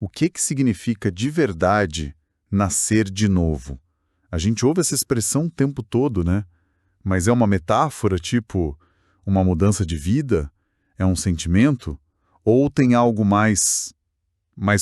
O que significa de verdade nascer de novo? A gente ouve essa expressão o tempo todo, né? Mas é uma metáfora, tipo uma mudança de vida? É um sentimento? Ou tem algo mais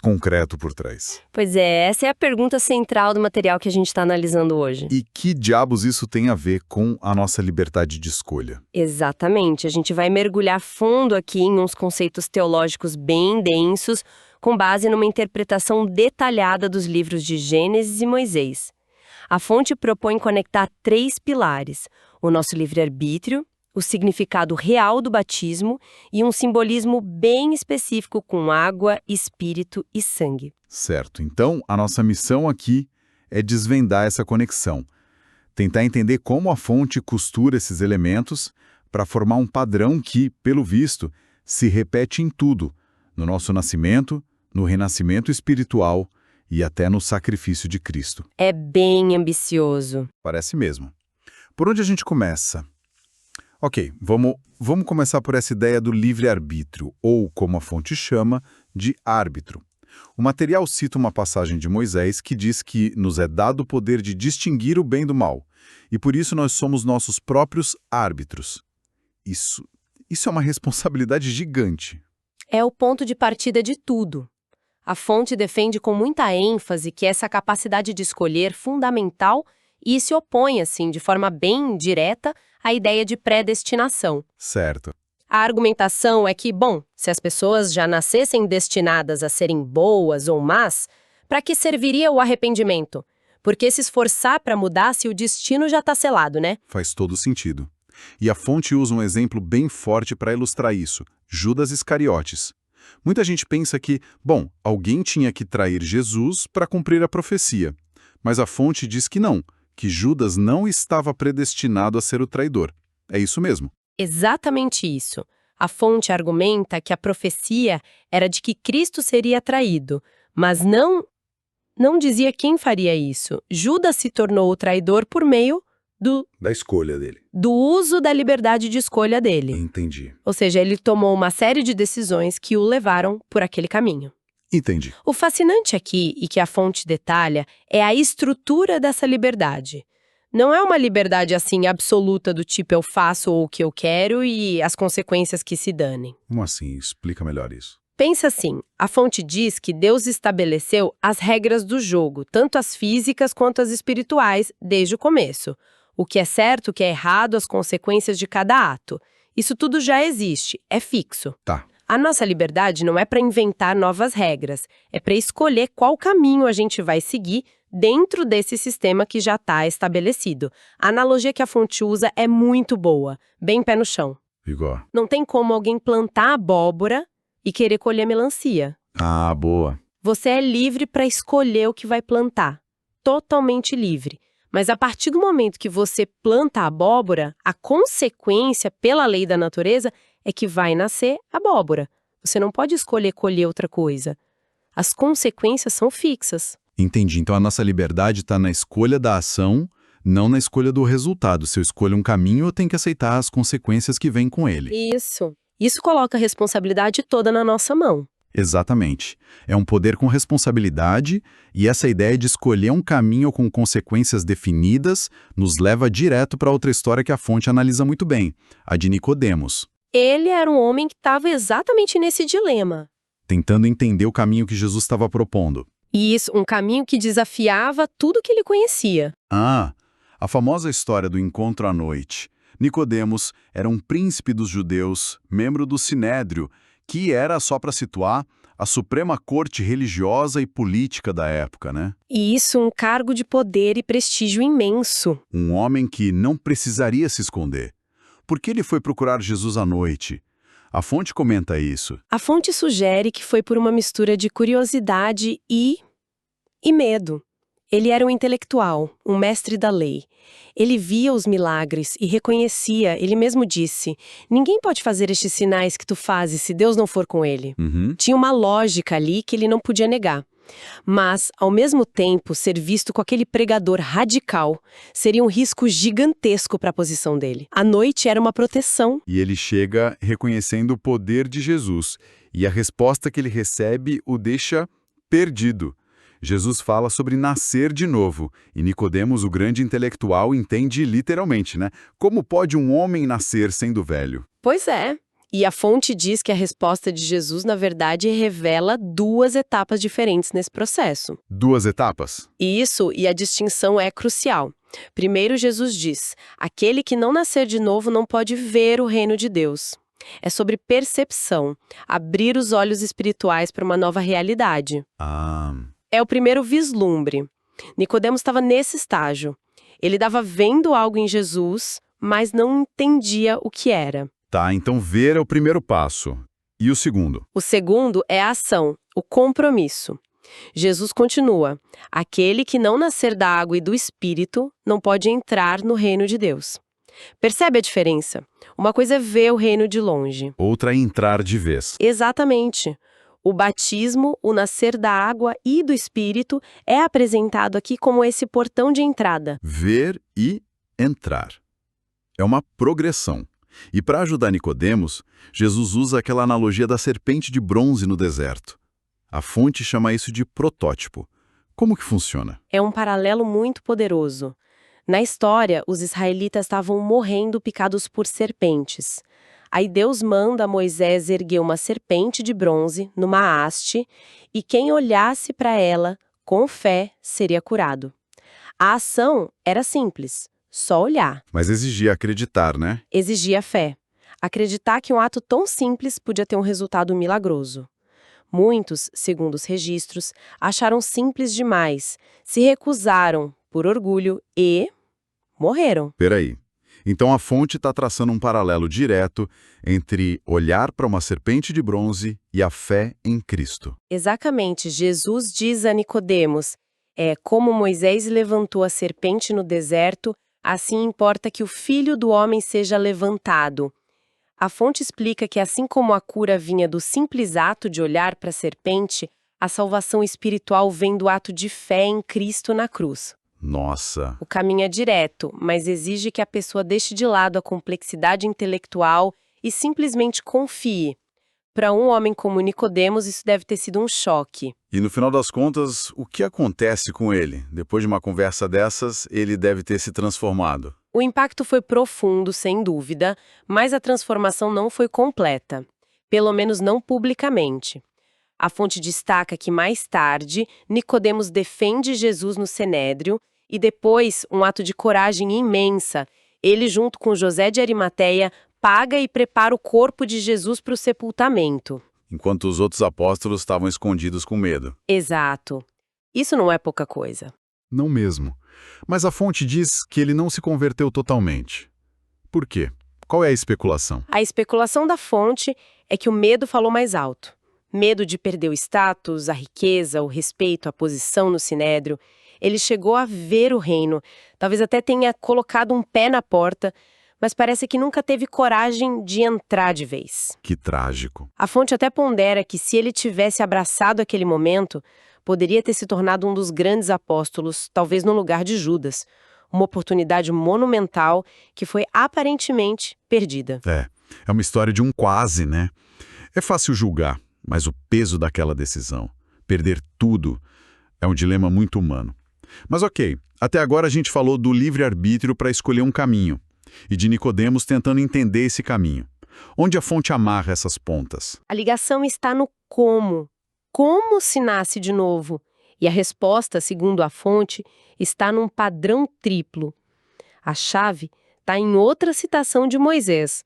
concreto por trás? Pois é, essa é a pergunta central do material que a gente está analisando hoje. E que diabos isso tem a ver com a nossa liberdade de escolha? Exatamente, a gente vai mergulhar fundo aqui em uns conceitos teológicos bem densos, com base numa interpretação detalhada dos livros de Gênesis e Moisés. A fonte propõe conectar 3 pilares: o nosso livre-arbítrio, o significado real do batismo e um simbolismo bem específico com água, espírito e sangue. Certo. Então, a nossa missão aqui é desvendar essa conexão. Tentar entender como a fonte costura esses elementos para formar um padrão que, pelo visto, se repete em tudo, no nosso nascimento, no renascimento espiritual e até no sacrifício de Cristo. É bem ambicioso. Parece mesmo. Por onde a gente começa? Ok, vamos começar por essa ideia do livre-arbítrio, ou, como a fonte chama, de árbitro. O material cita uma passagem de Moisés que diz que nos é dado o poder de distinguir o bem do mal, e por isso nós somos nossos próprios árbitros. Isso é uma responsabilidade gigante. É o ponto de partida de tudo. A fonte defende com muita ênfase que essa capacidade de escolher é fundamental e se opõe, assim, de forma bem direta, à ideia de predestinação. Certo. A argumentação é que, bom, se as pessoas já nascessem destinadas a serem boas ou más, para que serviria o arrependimento? Porque se esforçar para mudar se o destino já está selado, né? Faz todo sentido. E a fonte usa um exemplo bem forte para ilustrar isso: Judas Iscariotes. Muita gente pensa que, bom, alguém tinha que trair Jesus para cumprir a profecia. Mas a fonte diz que não, que Judas não estava predestinado a ser o traidor. É isso mesmo. Exatamente isso. A fonte argumenta que a profecia era de que Cristo seria traído, mas não dizia quem faria isso. Judas se tornou o traidor por meio Da escolha dele. do uso da liberdade de escolha dele. Entendi. Ou seja, ele tomou uma série de decisões que o levaram por aquele caminho. Entendi. O fascinante aqui, e que a fonte detalha, é a estrutura dessa liberdade. Não é uma liberdade assim absoluta do tipo eu faço o que eu quero e as consequências que se danem. Como assim? Explica melhor isso. Pensa assim, a fonte diz que Deus estabeleceu as regras do jogo, tanto as físicas quanto as espirituais, desde o começo. O que é certo, o que é errado, as consequências de cada ato. Isso tudo já existe, é fixo. Tá. A nossa liberdade não é para inventar novas regras, é para escolher qual caminho a gente vai seguir dentro desse sistema que já está estabelecido. A analogia que a fonte usa é muito boa, bem pé no chão. Igual. Não tem como alguém plantar abóbora e querer colher melancia. Ah, boa. Você é livre para escolher o que vai plantar, totalmente livre. Mas a partir do momento que você planta a abóbora, a consequência, pela lei da natureza, é que vai nascer abóbora. Você não pode escolher colher outra coisa. As consequências são fixas. Entendi. Então a nossa liberdade está na escolha da ação, não na escolha do resultado. Se eu escolho um caminho, eu tenho que aceitar as consequências que vêm com ele. Isso. Isso coloca a responsabilidade toda na nossa mão. Exatamente. É um poder com responsabilidade, e essa ideia de escolher um caminho com consequências definidas nos leva direto para outra história que a fonte analisa muito bem, a de Nicodemos. Ele era um homem que estava exatamente nesse dilema. Tentando entender o caminho que Jesus estava propondo. E isso, um caminho que desafiava tudo que ele conhecia. Ah, a famosa história do encontro à noite. Nicodemos era um príncipe dos judeus, membro do Sinédrio, que era, só para situar, a suprema corte religiosa e política da época, né? E isso um cargo de poder e prestígio imenso. Um homem que não precisaria se esconder. Por que ele foi procurar Jesus à noite? A fonte comenta isso. A fonte sugere que foi por uma mistura de curiosidade e medo. Ele era um intelectual, um mestre da lei. Ele via os milagres e reconhecia, ele mesmo disse, ninguém pode fazer estes sinais que tu fazes se Deus não for com ele. Tinha uma lógica ali que ele não podia negar. Mas, ao mesmo tempo, ser visto com aquele pregador radical seria um risco gigantesco para a posição dele. A noite era uma proteção. E ele chega reconhecendo o poder de Jesus. E a resposta que ele recebe o deixa perdido. Jesus fala sobre nascer de novo, e Nicodemos, o grande intelectual, entende literalmente, né? Como pode um homem nascer sendo velho? Pois é. E a fonte diz que a resposta de Jesus, na verdade, revela duas etapas diferentes nesse processo. Duas etapas? E a distinção é crucial. Primeiro, Jesus diz: aquele que não nascer de novo não pode ver o reino de Deus. É sobre percepção, abrir os olhos espirituais para uma nova realidade. Ah, É o primeiro vislumbre. Nicodemos estava nesse estágio. Ele estava vendo algo em Jesus, mas não entendia o que era. tá, então ver é o primeiro passo. E o segundo? O segundo é a ação, o compromisso. Jesus continua: aquele que não nascer da água e do Espírito não pode entrar no reino de Deus. Percebe a diferença? Uma coisa é ver o reino de longe. Outra é entrar de vez. Exatamente. O batismo, o nascer da água e do Espírito é apresentado aqui como esse portão de entrada. Ver e entrar. É uma progressão. E para ajudar Nicodemos, Jesus usa aquela analogia da serpente de bronze no deserto. A fonte chama isso de protótipo. Como que funciona? É um paralelo muito poderoso. Na história, os israelitas estavam morrendo picados por serpentes. Aí Deus manda Moisés erguer uma serpente de bronze numa haste e quem olhasse para ela, com fé, seria curado. A ação era simples, só olhar. Mas exigia acreditar, né? Exigia fé. Acreditar que um ato tão simples podia ter um resultado milagroso. Muitos, segundo os registros, acharam simples demais, se recusaram por orgulho e morreram. Peraí. Então a fonte está traçando um paralelo direto entre olhar para uma serpente de bronze e a fé em Cristo. Exatamente, Jesus diz a Nicodemos, como Moisés levantou a serpente no deserto, assim importa que o Filho do Homem seja levantado. A fonte explica que assim como a cura vinha do simples ato de olhar para a serpente, a salvação espiritual vem do ato de fé em Cristo na cruz. Nossa! O caminho é direto, mas exige que a pessoa deixe de lado a complexidade intelectual e simplesmente confie. Para um homem como Nicodemos, isso deve ter sido um choque. E no final das contas, o que acontece com ele? Depois de uma conversa dessas, ele deve ter se transformado. O impacto foi profundo, sem dúvida, mas a transformação não foi completa. Pelo menos não publicamente. A fonte destaca que mais tarde, Nicodemos defende Jesus no Sinédrio e depois, um ato de coragem imensa, ele junto com José de Arimateia paga e prepara o corpo de Jesus para o sepultamento. Enquanto os outros apóstolos estavam escondidos com medo. Exato. Isso não é pouca coisa. Não mesmo. Mas a fonte diz que ele não se converteu totalmente. Por quê? Qual é a especulação? A especulação da fonte é que o medo falou mais alto. Medo de perder o status, a riqueza, o respeito, a posição no sinédrio. Ele chegou a ver o reino, talvez até tenha colocado um pé na porta, mas parece que nunca teve coragem de entrar de vez. Que trágico. A fonte até pondera que se ele tivesse abraçado aquele momento, poderia ter se tornado um dos grandes apóstolos, talvez no lugar de Judas. Uma oportunidade monumental que foi aparentemente perdida. É uma história de um quase, né? É fácil julgar, mas o peso daquela decisão, perder tudo, é um dilema muito humano. Mas ok, até agora a gente falou do livre-arbítrio para escolher um caminho, e de Nicodemos tentando entender esse caminho. Onde a fonte amarra essas pontas? A ligação está no como. Como se nasce de novo? E a resposta, segundo a fonte, está num padrão triplo. A chave está em outra citação de Moisés.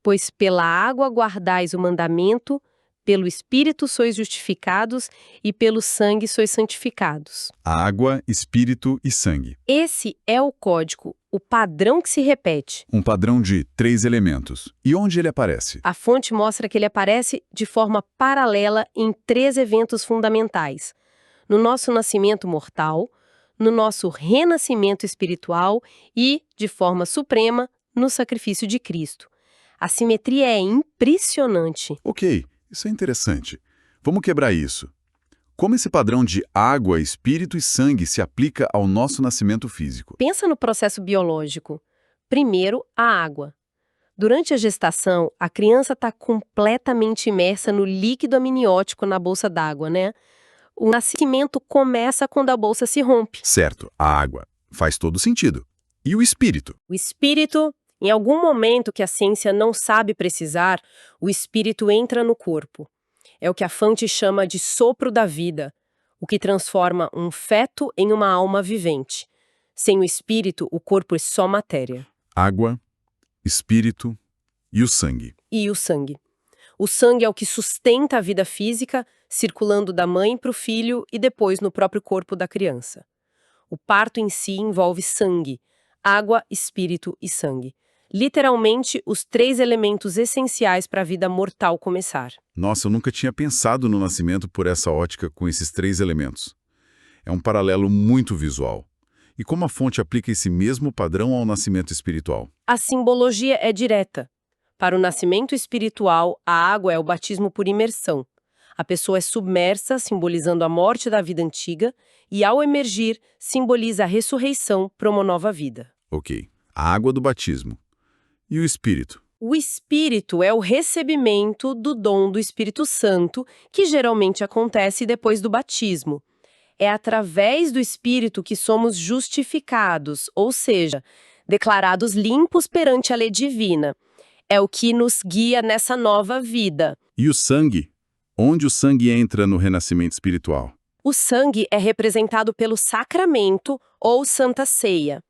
Pois pela água guardais o mandamento, pelo Espírito sois justificados e pelo sangue sois santificados. Água, espírito e sangue. Esse é o código, o padrão que se repete. Um padrão de 3 elementos. E onde ele aparece? A fonte mostra que ele aparece de forma paralela em 3 eventos fundamentais. No nosso nascimento mortal, no nosso renascimento espiritual e, de forma suprema, no sacrifício de Cristo. A simetria é impressionante. Ok, isso é interessante. Vamos quebrar isso. Como esse padrão de água, espírito e sangue se aplica ao nosso nascimento físico? Pensa no processo biológico. Primeiro, a água. Durante a gestação, a criança está completamente imersa no líquido amniótico na bolsa d'água, né? O nascimento começa quando a bolsa se rompe. Certo, a água. Faz todo sentido. E o espírito? O espírito, em algum momento que a ciência não sabe precisar, o espírito entra no corpo. É o que a Fante chama de sopro da vida, o que transforma um feto em uma alma vivente. Sem o espírito, o corpo é só matéria. Água, espírito e o sangue. E o sangue. O sangue é o que sustenta a vida física, circulando da mãe para o filho e depois no próprio corpo da criança. O parto em si envolve sangue, água, espírito e sangue. Literalmente, os 3 elementos essenciais para a vida mortal começar. Nossa, eu nunca tinha pensado no nascimento por essa ótica com esses 3 elementos. É um paralelo muito visual. E como a fonte aplica esse mesmo padrão ao nascimento espiritual? A simbologia é direta. Para o nascimento espiritual, a água é o batismo por imersão. A pessoa é submersa, simbolizando a morte da vida antiga, e ao emergir, simboliza a ressurreição para uma nova vida. Ok, a água do batismo. E o espírito? O espírito é o recebimento do dom do Espírito Santo, que geralmente acontece depois do batismo. É através do espírito que somos justificados, ou seja, declarados limpos perante a lei divina. É o que nos guia nessa nova vida. E o sangue? Onde o sangue entra no renascimento espiritual? O sangue é representado pelo sacramento ou Santa Ceia.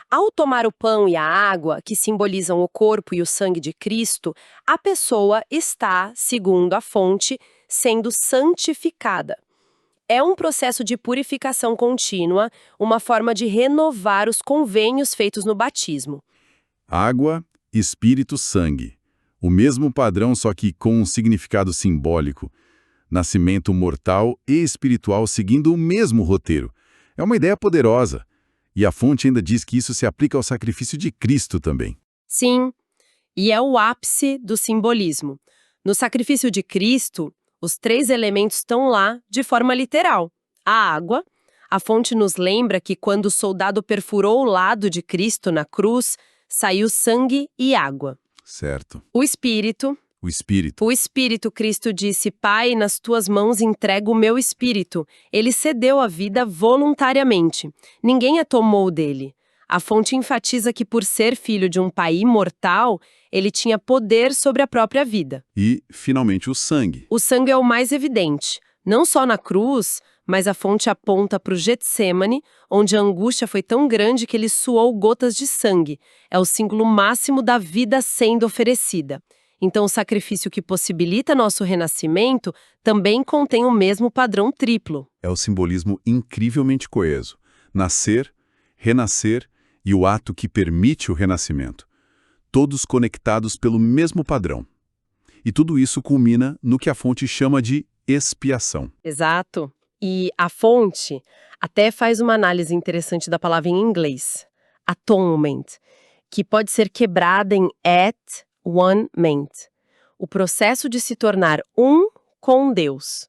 Ao tomar o pão e a água, que simbolizam o corpo e o sangue de Cristo, a pessoa está, segundo a fonte, sendo santificada. É um processo de purificação contínua, uma forma de renovar os convênios feitos no batismo. Água, espírito, sangue. O mesmo padrão, só que com um significado simbólico. Nascimento mortal e espiritual seguindo o mesmo roteiro. É uma ideia poderosa. E a fonte ainda diz que isso se aplica ao sacrifício de Cristo também. Sim, e é o ápice do simbolismo. No sacrifício de Cristo, os 3 elementos estão lá de forma literal. A água, a fonte nos lembra que quando o soldado perfurou o lado de Cristo na cruz, saiu sangue e água. Certo. O Espírito. O espírito. O Espírito, Cristo disse, Pai, nas tuas mãos entrego o meu Espírito. Ele cedeu a vida voluntariamente. Ninguém a tomou dele. A fonte enfatiza que por ser filho de um pai imortal, ele tinha poder sobre a própria vida. E, finalmente, o sangue. O sangue é o mais evidente. Não só na cruz, mas a fonte aponta para o Getsêmani, onde a angústia foi tão grande que ele suou gotas de sangue. É o símbolo máximo da vida sendo oferecida. Então, o sacrifício que possibilita nosso renascimento também contém o mesmo padrão triplo. É o simbolismo incrivelmente coeso. Nascer, renascer e o ato que permite o renascimento. Todos conectados pelo mesmo padrão. E tudo isso culmina no que a fonte chama de expiação. Exato. E a fonte até faz uma análise interessante da palavra em inglês. Atonement, que pode ser quebrada em at-one-ment. O processo de se tornar um com Deus.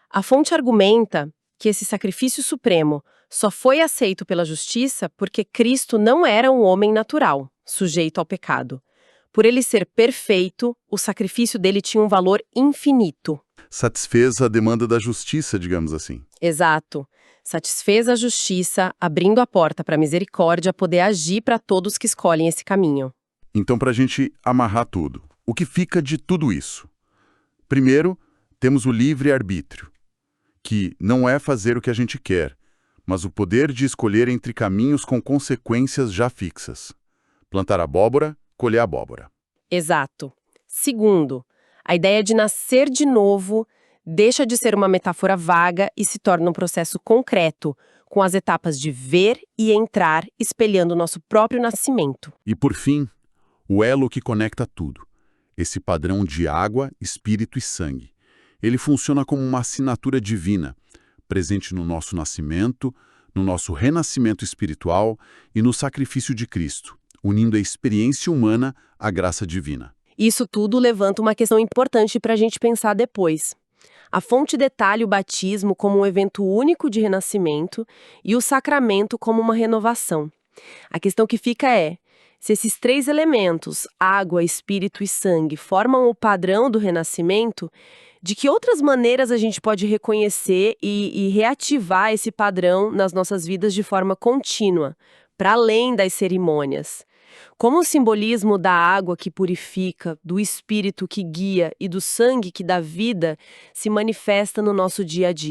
A fonte argumenta que esse sacrifício supremo só foi aceito pela justiça porque Cristo não era um homem natural, sujeito ao pecado. Por ele ser perfeito, o sacrifício dele tinha um valor infinito. Satisfez a demanda da justiça, digamos assim. Exato. Satisfez a justiça, abrindo a porta para a misericórdia poder agir para todos que escolhem esse caminho. Então, para a gente amarrar tudo, o que fica de tudo isso? Primeiro, temos o livre-arbítrio, que não é fazer o que a gente quer, mas o poder de escolher entre caminhos com consequências já fixas. Plantar abóbora, colher abóbora. Exato. Segundo, a ideia de nascer de novo deixa de ser uma metáfora vaga e se torna um processo concreto, com as etapas de ver e entrar espelhando nosso próprio nascimento. E por fim, o elo que conecta tudo. Esse padrão de água, espírito e sangue. Ele funciona como uma assinatura divina, presente no nosso nascimento, no nosso renascimento espiritual e no sacrifício de Cristo, unindo a experiência humana à graça divina. Isso tudo levanta uma questão importante para a gente pensar depois. A fonte detalha o batismo como um evento único de renascimento e o sacramento como uma renovação. A questão que fica é, se esses 3 elementos, água, espírito e sangue, formam o padrão do renascimento, De que outras maneiras a gente pode reconhecer e reativar esse padrão nas nossas vidas de forma contínua, para além das cerimônias? Como o simbolismo da água que purifica, do espírito que guia e do sangue que dá vida se manifesta no nosso dia a dia?